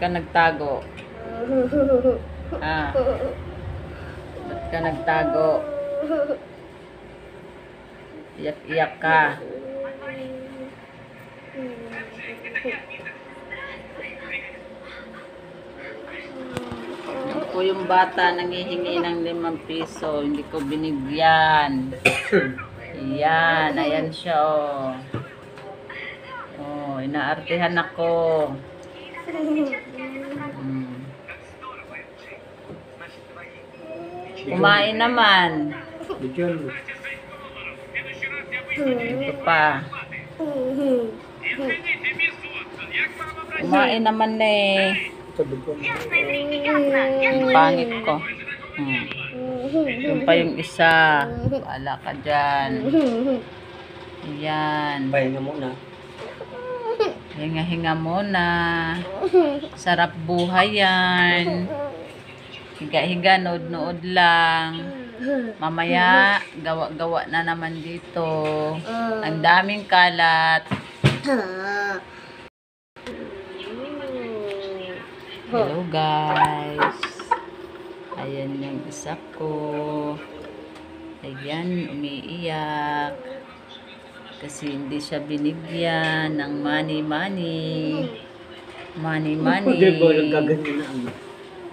ka nagtago? Ah, ba't ka nagtago? Iyak-iyak ka. Ako yung bata nangihingi ng 5 piso, hindi ko binigyan. Yan, ayan siya oh. Oh, inaartehan ako. Kumain naman. Ito pa. Kumain naman eh. Ang pangit ko. Yung pa yung isa. Wala ka dyan. Ayan. Pahinga muna. Hinga-hinga muna. Sarap buhay yan. Higa-higa, nood-nood lang. Mamaya, gawa-gawa na naman dito. Ang daming kalat. Hello guys. Ayan yung isa ko. Ayan, umiiyak. Kasi hindi siya binigyan ng money.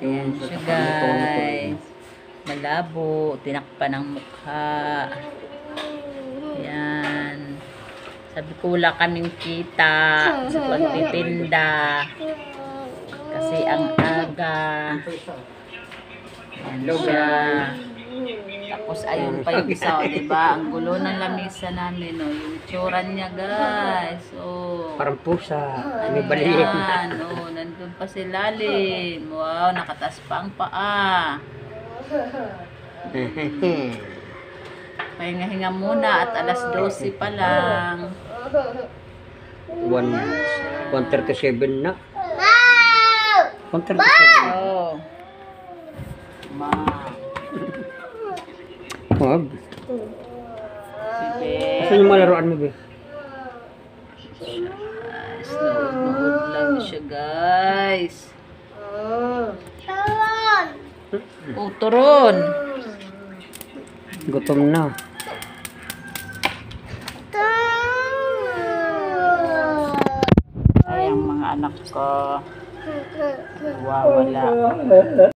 Ayan siya guys. Malabo. Tinakpan ng mukha. Ayan. Sabi ko wala kaming kita sa pagtitinda. Kasi ang aga. Ayan siya. Tapos ayun pa yung isa, oh, diba? Ang gulo ng lamisa namin, oh. Yung tsura niya, guys. Oh. Parang pusa. Ano yan? Oh, nandun pa si lalim. Wow, nakataas pa ang paa. Pahinga-hinga muna at alas 12 pa lang. 1:37 na. 1:37. Oh. Ma. Wag. Sige. Saan yung malaruan mo, be? Guys, nood lang siya, guys. Oh, turon. Gutom na. Ay, ang mga anak ko. Wawala.